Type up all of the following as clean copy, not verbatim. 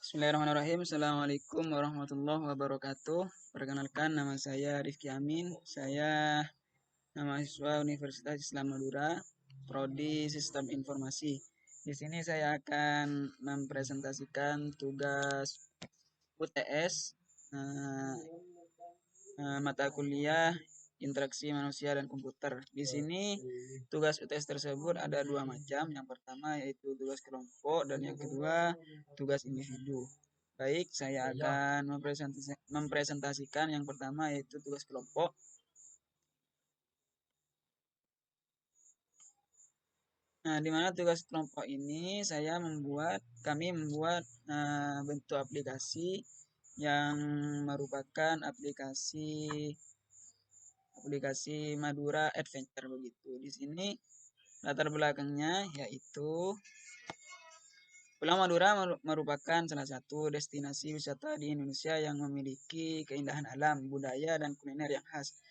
Bismillahirrahmanirrahim. Assalamualaikum warahmatullahi wabarakatuh. Perkenalkan, nama saya Rifki Amin. Saya mahasiswa Universitas Islam Madura, Prodi Sistem Informasi. Di sini saya akan mempresentasikan tugas UTS eh, mata kuliah interaksi manusia dan komputer. Di sini tugas UTS tersebut ada dua macam. Yang pertama yaitu tugas kelompok dan yang kedua tugas individu. Baik, saya akan mempresentasikan yang pertama yaitu tugas kelompok. Nah, di mana tugas kelompok ini kami membuat bentuk aplikasi yang merupakan aplikasi Madura Adventure begitu. Di sini latar belakangnya yaitu Pulau Madura merupakan salah satu destinasi wisata di Indonesia yang memiliki keindahan alam, budaya, dan kuliner yang khas.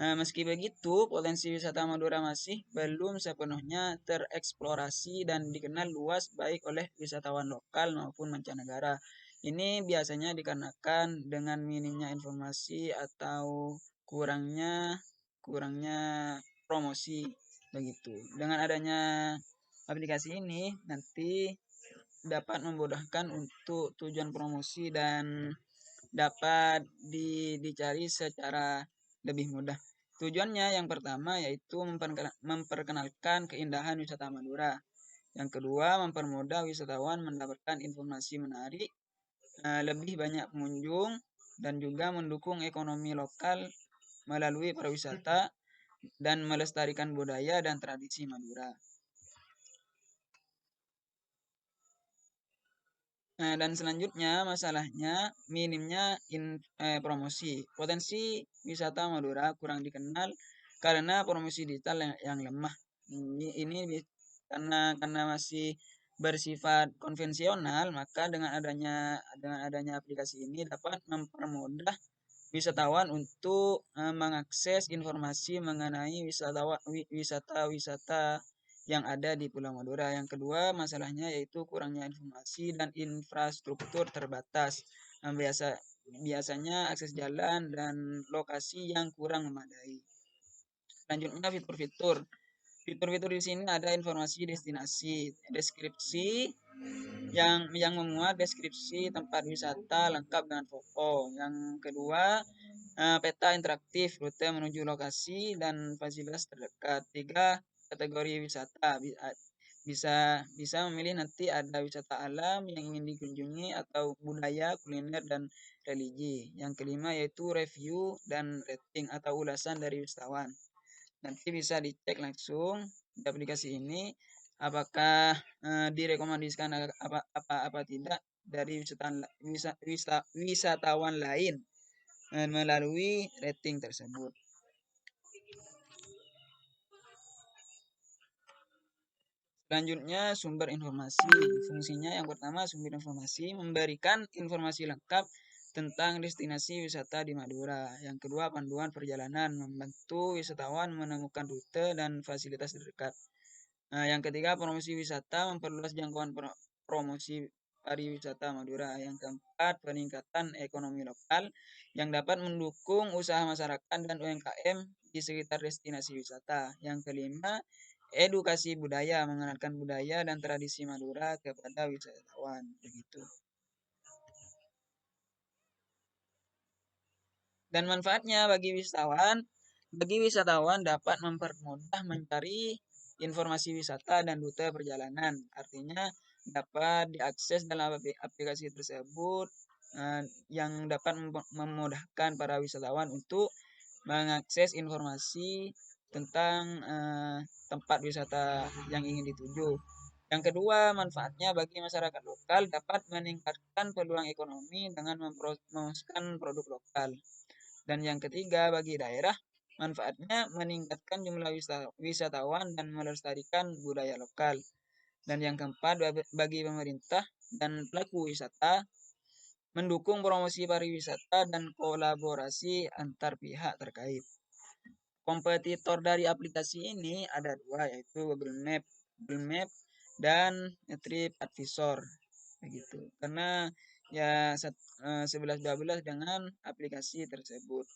Nah, meski begitu, potensi wisata Madura masih belum sepenuhnya tereksplorasi dan dikenal luas baik oleh wisatawan lokal maupun mancanegara. Ini biasanya dikarenakan dengan minimnya informasi atau kurangnya kurangnya promosi begitu. Dengan adanya aplikasi ini nanti dapat memudahkan untuk tujuan promosi dan dapat dicari secara lebih mudah. Tujuannya yang pertama yaitu memperkenalkan keindahan wisata Madura. Yang kedua, mempermudah wisatawan mendapatkan informasi menarik, lebih banyak pengunjung, dan juga mendukung ekonomi lokal melalui pariwisata dan melestarikan budaya dan tradisi Madura. Dan selanjutnya masalahnya minimnya promosi. Potensi wisata Madura kurang dikenal karena promosi digital yang lemah. Ini karena masih bersifat konvensional, maka dengan adanya aplikasi ini dapat mempermudah wisatawan untuk mengakses informasi mengenai wisata-wisata yang ada di Pulau Madura. Yang kedua, masalahnya yaitu kurangnya informasi dan infrastruktur terbatas. Biasanya akses jalan dan lokasi yang kurang memadai. Selanjutnya fitur-fitur. Fitur-fitur di sini ada informasi destinasi, deskripsi yang memuat deskripsi tempat wisata lengkap dengan foto. Yang kedua, peta interaktif, rute menuju lokasi dan fasilitas terdekat. Tiga, kategori wisata. Bisa memilih nanti ada wisata alam yang ingin dikunjungi atau budaya, kuliner, dan religi. Yang kelima yaitu review dan rating atau ulasan dari wisatawan. Nanti bisa dicek langsung di aplikasi ini apakah direkomendasikan apa tidak dari wisatawan lain melalui rating tersebut. Selanjutnya sumber informasi. Fungsinya yang pertama sumber informasi memberikan informasi lengkap tentang destinasi wisata di Madura. Yang kedua panduan perjalanan membantu wisatawan menemukan rute dan fasilitas terdekat. Yang ketiga promosi wisata memperluas jangkauan promosi pariwisata Madura. Yang keempat peningkatan ekonomi lokal yang dapat mendukung usaha masyarakat dan UMKM di sekitar destinasi wisata. Yang kelima edukasi budaya, mengenalkan budaya dan tradisi Madura kepada wisatawan begitu. Dan manfaatnya bagi wisatawan dapat mempermudah mencari informasi wisata dan rute perjalanan. Artinya dapat diakses dalam aplikasi tersebut yang dapat memudahkan para wisatawan untuk mengakses informasi tentang tempat wisata yang ingin dituju. Yang kedua, manfaatnya bagi masyarakat lokal dapat meningkatkan peluang ekonomi dengan mempromosikan produk lokal. Dan yang ketiga, bagi daerah, manfaatnya meningkatkan jumlah wisatawan dan melestarikan budaya lokal. Dan yang keempat, bagi pemerintah dan pelaku wisata, mendukung promosi pariwisata dan kolaborasi antar pihak terkait. Kompetitor dari aplikasi ini ada dua, yaitu Google Map dan TripAdvisor begitu. Karena ya 11-12 dengan aplikasi tersebut.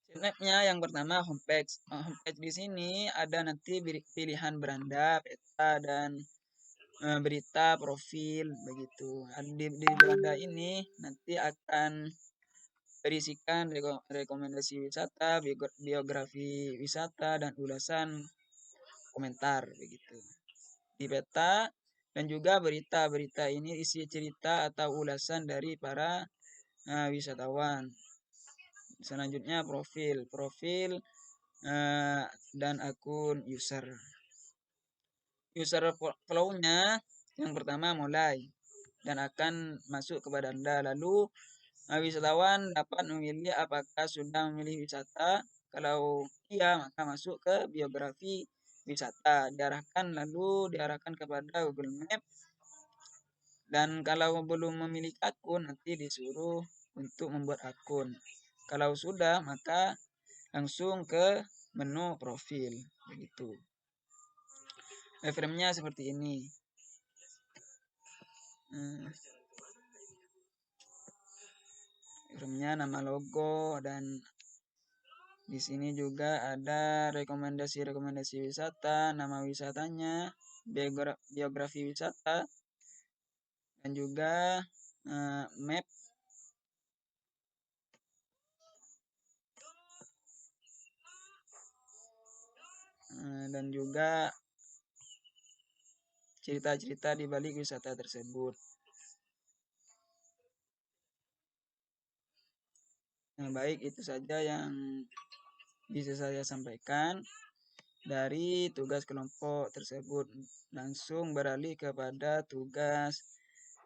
Sitemapnya yang pertama homepage. Homepage di sini ada nanti pilihan beranda, peta, dan berita, profil, begitu. Di beranda ini nanti akan berisikan rekomendasi wisata, biografi wisata, dan ulasan komentar, begitu. Di peta dan juga berita. Berita ini isi cerita atau ulasan dari para wisatawan. Selanjutnya profil. Profil dan akun user. User flow-nya yang pertama mulai dan akan masuk kepada Anda. Lalu wisatawan dapat memilih apakah sudah memilih wisata. Kalau iya, maka masuk ke biografi wisata. Diarahkan kepada Google Map. Dan kalau belum memiliki akun, nanti disuruh untuk membuat akun. Kalau sudah, maka langsung ke menu profil, begitu. Frame-nya seperti ini. Frame-nya nama logo, dan di sini juga ada rekomendasi wisata, nama wisatanya, biografi wisata, dan juga map. Dan juga cerita-cerita di balik wisata tersebut. Baik, itu saja yang bisa saya sampaikan dari tugas kelompok tersebut. Langsung beralih kepada tugas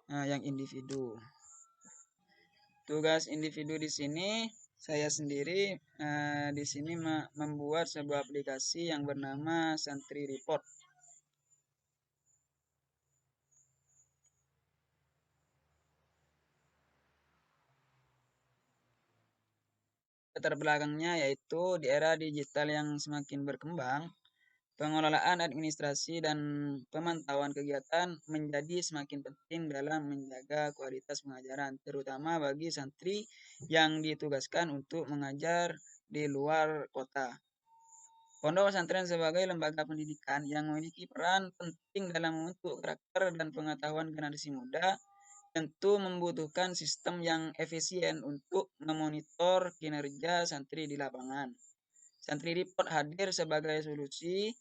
yang individu. Tugas individu di sini saya sendiri di sini membuat sebuah aplikasi yang bernama Santri Report. Latar belakangnya yaitu di era digital yang semakin berkembang, pengelolaan administrasi dan pemantauan kegiatan menjadi semakin penting dalam menjaga kualitas pengajaran, terutama bagi santri yang ditugaskan untuk mengajar di luar kota. Pondok pesantren sebagai lembaga pendidikan yang memiliki peran penting dalam membentuk karakter dan pengetahuan generasi muda, tentu membutuhkan sistem yang efisien untuk memonitor kinerja santri di lapangan. Santri Report hadir sebagai solusi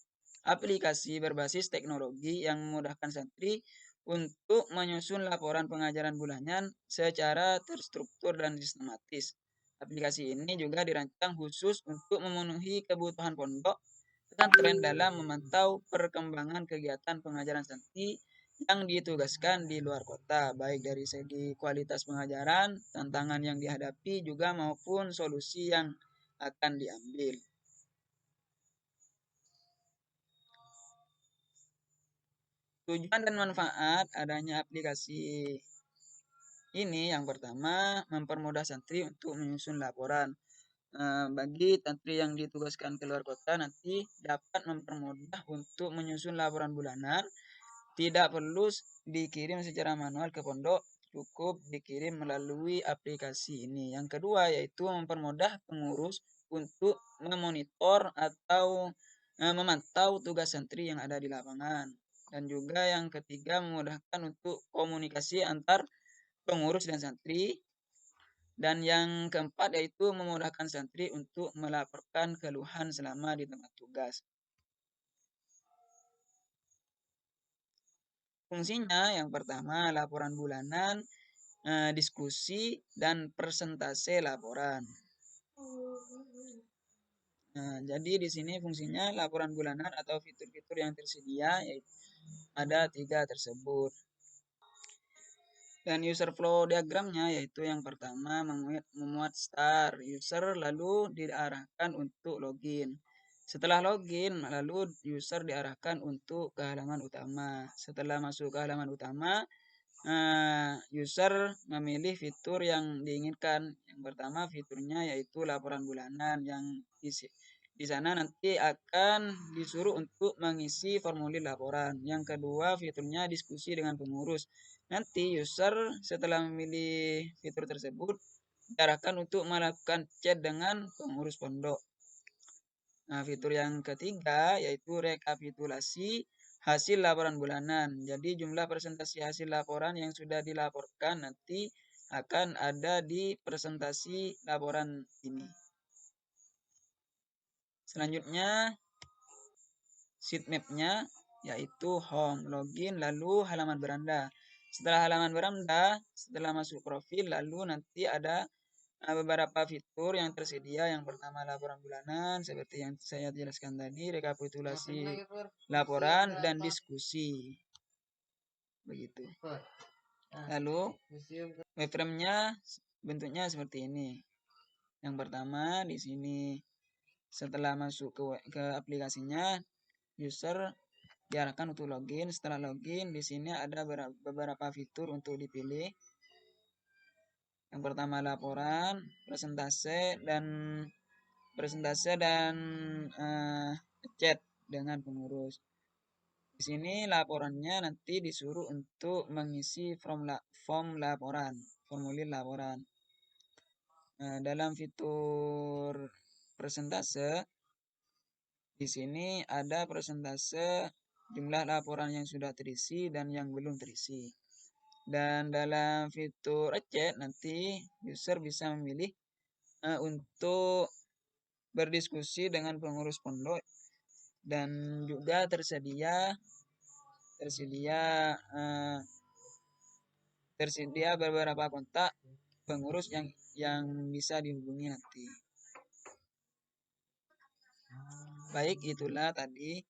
aplikasi berbasis teknologi yang memudahkan santri untuk menyusun laporan pengajaran bulanan secara terstruktur dan sistematis. Aplikasi ini juga dirancang khusus untuk memenuhi kebutuhan pondok pesantren dalam memantau perkembangan kegiatan pengajaran santri yang ditugaskan di luar kota, baik dari segi kualitas pengajaran, tantangan yang dihadapi juga maupun solusi yang akan diambil. Tujuan dan manfaat adanya aplikasi ini yang pertama mempermudah santri untuk menyusun laporan. Bagi santri yang ditugaskan ke luar kota nanti dapat mempermudah untuk menyusun laporan bulanan. Tidak perlu dikirim secara manual ke pondok, cukup dikirim melalui aplikasi ini. Yang kedua yaitu mempermudah pengurus untuk memonitor atau memantau tugas santri yang ada di lapangan. Dan juga yang ketiga memudahkan untuk komunikasi antar pengurus dan santri. Dan yang keempat yaitu memudahkan santri untuk melaporkan keluhan selama di tempat tugas. Fungsinya yang pertama laporan bulanan, diskusi, dan persentase laporan. Jadi di sini fungsinya laporan bulanan atau fitur-fitur yang tersedia yaitu ada 3 tersebut. Dan user flow diagramnya yaitu yang pertama memuat start user lalu diarahkan untuk login. Setelah login lalu user diarahkan untuk ke halaman utama. Setelah masuk ke halaman utama, user memilih fitur yang diinginkan. Yang pertama fiturnya yaitu laporan bulanan yang di sana nanti akan disuruh untuk mengisi formulir laporan. Yang kedua fiturnya diskusi dengan pengurus. Nanti user setelah memilih fitur tersebut diarahkan untuk melakukan chat dengan pengurus pondok. Nah, fitur yang ketiga yaitu rekapitulasi hasil laporan bulanan. Jadi jumlah presentasi hasil laporan yang sudah dilaporkan nanti akan ada di presentasi laporan ini. Selanjutnya sitemap-nya yaitu home, login, lalu halaman beranda. Setelah halaman beranda, setelah masuk profil, lalu nanti ada beberapa fitur yang tersedia. Yang pertama laporan bulanan, seperti yang saya jelaskan tadi, rekapitulasi laporan dan diskusi. Begitu. Lalu webframe-nya bentuknya seperti ini. Yang pertama di sini setelah masuk ke aplikasinya, user diarahkan untuk login. Setelah login, di sini ada beberapa fitur untuk dipilih. Yang pertama laporan, presentase dan chat dengan pengurus. Di sini laporannya nanti disuruh untuk mengisi formulir laporan. Dalam fitur presentase, di sini ada presentase jumlah laporan yang sudah terisi dan yang belum terisi. Dan dalam fitur chat nanti user bisa memilih untuk berdiskusi dengan pengurus pondok, dan juga tersedia beberapa kontak pengurus yang bisa dihubungi nanti. Baik, itulah tadi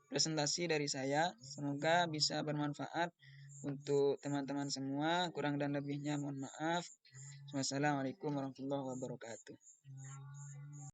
presentasi dari saya. Semoga bisa bermanfaat untuk teman-teman semua. Kurang dan lebihnya mohon maaf. Wassalamualaikum warahmatullahi wabarakatuh.